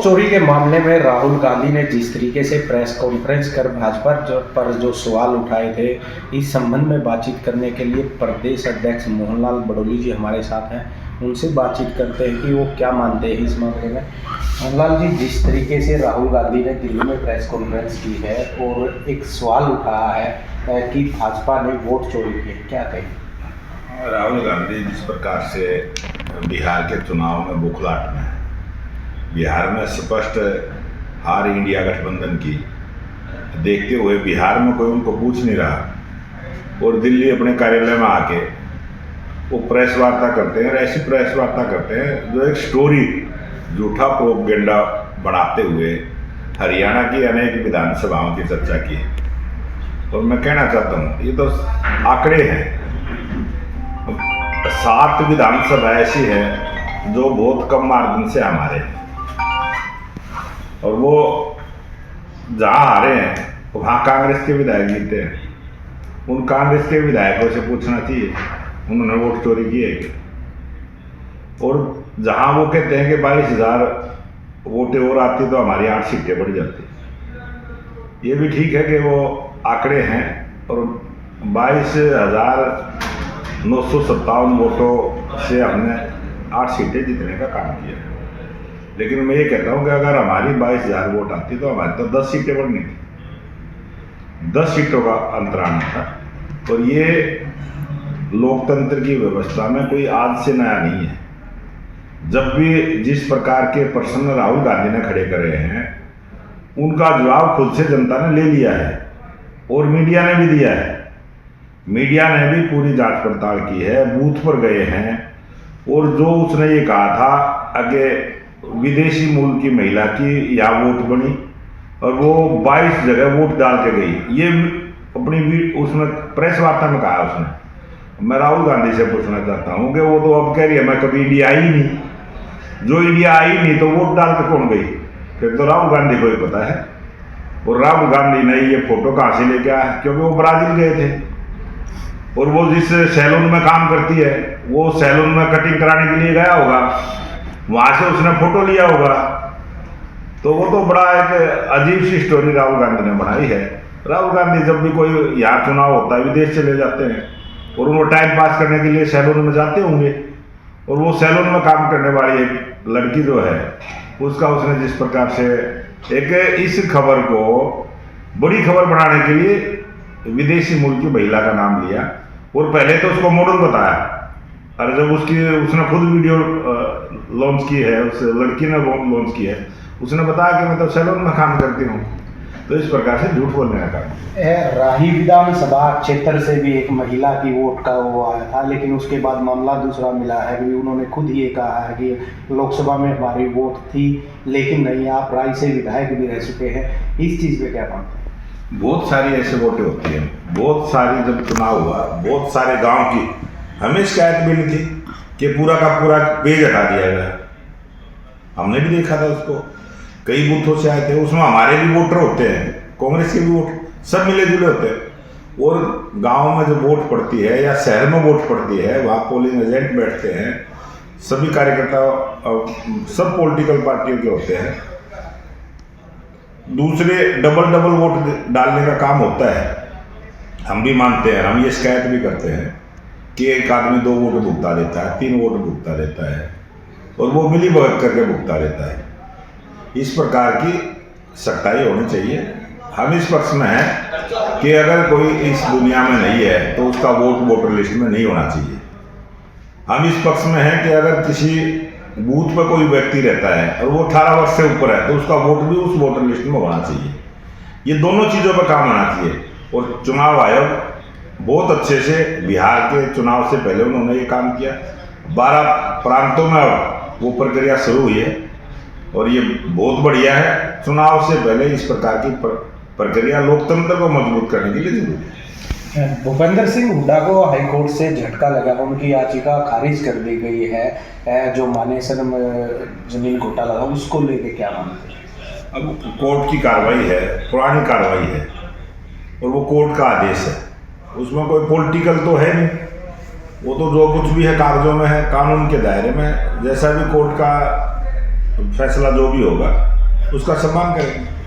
Vote चोरी के मामले में राहुल गांधी ने जिस तरीके से प्रेस कॉन्फ्रेंस कर भाजपा पर जो सवाल उठाए थे, इस संबंध में बातचीत करने के लिए प्रदेश अध्यक्ष मोहनलाल बड़ोली जी हमारे साथ हैं। उनसे बातचीत करते हैं कि वो क्या मानते हैं इस मामले में। मोहनलाल जी, जिस तरीके से राहुल गांधी ने दिल्ली में प्रेस कॉन्फ्रेंस की है और एक सवाल उठाया है कि भाजपा ने वोट चोरी की है, क्या कहें? राहुल गांधी जिस प्रकार से बिहार के चुनाव में बुखलाहट में, बिहार में स्पष्ट हार इंडिया गठबंधन की देखते हुए बिहार में कोई उनको पूछ नहीं रहा और दिल्ली अपने कार्यालय में आके वो प्रेस वार्ता करते हैं। ऐसी प्रेस वार्ता करते हैं जो एक स्टोरी, झूठा प्रोपेगेंडा बनाते हुए हरियाणा की अनेक विधानसभाओं की चर्चा की। और मैं कहना चाहता हूँ, ये तो आंकड़े हैं। 7 विधानसभा ऐसी हैं जो बहुत कम मार्जिन से हमारे हैं, और वो जहाँ हारे हैं वहाँ कांग्रेस के विधायक जीते हैं। उन कांग्रेस के विधायकों से पूछना चाहिए उन्होंने वोट चोरी की है क्या? और जहाँ वो कहते हैं कि 22,000 वोटें और आती तो हमारी 8 सीटें बढ़ जाती। ये भी ठीक है कि वो आंकड़े हैं, और 22,957 वोटों से हमने 8 सीटें जीतने का काम किया है। लेकिन मैं ये कहता हूँ कि अगर हमारी 22,000 वोट आती तो हमारी तो 10 सीटें बढ़नी थी। 10 सीटों का अंतर आना था। और ये लोकतंत्र की व्यवस्था में कोई आज से नया नहीं है। जब भी जिस प्रकार के प्रश्न राहुल गांधी ने खड़े करे हैं, उनका जवाब खुद से जनता ने ले लिया है और मीडिया ने भी दिया है। मीडिया ने भी पूरी जांच पड़ताल की है, बूथ पर गए हैं, और जो उसने ये कहा था आगे विदेशी मूल की महिला की यहाँ वोट बनी और वो 22 जगह वोट डाल के गई, ये अपनी उसमें प्रेस वार्ता में कहा उसने। मैं राहुल गांधी से पूछना चाहता हूँ कि वो तो अब कह रही है मैं कभी इंडिया आई नहीं। जो इंडिया आई नहीं तो वोट डाल के कौन गई? फिर तो राहुल गांधी को ही पता है। और राहुल गांधी ने ये फोटो कहाँ से लेके आया? क्योंकि वो ब्राजील गए थे और वो जिस सैलून में काम करती है, वो सैलून में कटिंग कराने के लिए गया होगा, वहां से उसने फोटो लिया होगा। तो वो तो बड़ा एक अजीब सी स्टोरी राहुल गांधी ने बनाई है। राहुल गांधी जब भी कोई यहाँ चुनाव होता है विदेश चले जाते हैं और वो टाइम पास करने के लिए सैलून में जाते होंगे, और वो सैलून में काम करने वाली एक लड़की जो है उसका उसने जिस प्रकार से एक इस खबर को बड़ी खबर बनाने के लिए विदेशी मूल की महिला का नाम लिया और पहले तो उसको मॉडल बताया। और जब उसने खुद वीडियो लॉन्च की है, उस लड़की ने लॉन्च की है, उसने बताया कि मैं तो सैलून में काम करती हूँ। तो इस प्रकार से झूठ बोलने का काम। राही विधानसभा क्षेत्र से भी एक महिला की वोट का वो आया था, लेकिन उसके बाद मामला दूसरा मिला है कि उन्होंने खुद ये कहा है कि लोकसभा में हमारी वोट थी लेकिन नहीं, आप राय से विधायक भी रह चुके हैं। इस चीज़ पे क्या मानते हैं? बहुत सारी ऐसे वोटें होती हैं, बहुत सारी। जब चुनाव हुआ बहुत सारे गाँव की हमें शिकायत मिली थी कि पूरा का पूरा पेज हटा दिया गया। हमने भी देखा था उसको, कई बूथों से आए थे, उसमें हमारे भी वोटर होते हैं, कांग्रेस के भी वोट, सब मिले जुले होते हैं। और गांव में जब वोट पड़ती है या शहर में वोट पड़ती है, वहाँ पोलिंग एजेंट बैठते हैं, सभी कार्यकर्ता सब पॉलिटिकल पार्टियों के होते हैं। दूसरे डबल वोट डालने का काम होता है, हम भी मानते हैं, हम ये शिकायत भी करते हैं कि एक आदमी 2 वोट भुगता देता है, 3 वोट भुगता देता है, और वो मिली भगत करके भुगता देता है। इस प्रकार की सख्ताई होनी चाहिए। हम इस पक्ष में हैं कि अगर कोई इस दुनिया में नहीं है तो उसका वोट वोटर लिस्ट में नहीं होना चाहिए। हम इस पक्ष में हैं कि अगर किसी बूथ पर कोई व्यक्ति रहता है और वो 18 वर्ष से ऊपर है तो उसका वोट भी उस वोटर लिस्ट में होना चाहिए। ये दोनों चीज़ों पर काम होना चाहिए। और चुनाव आयोग बहुत अच्छे से बिहार के चुनाव से पहले उन्होंने ये काम किया। 12 प्रांतों में अब वो प्रक्रिया शुरू हुई है और ये बहुत बढ़िया है। चुनाव से पहले इस प्रकार की प्रक्रिया लोकतंत्र को मजबूत करने के लिए जरूरी है। भूपेंद्र सिंह हुड्डा को हाईकोर्ट से झटका लगा, उनकी याचिका खारिज कर दी गई है। जो मानेसर जमीन घोटाला था उसको लेके क्या मानते हैं? अब कोर्ट की कार्रवाई है, पुरानी कार्रवाई है, और वो कोर्ट का आदेश है, उसमें कोई पॉलिटिकल तो है नहीं। वो तो जो कुछ भी है कागजों में है, कानून के दायरे में। जैसा भी कोर्ट का फैसला जो भी होगा उसका सम्मान करेंगे।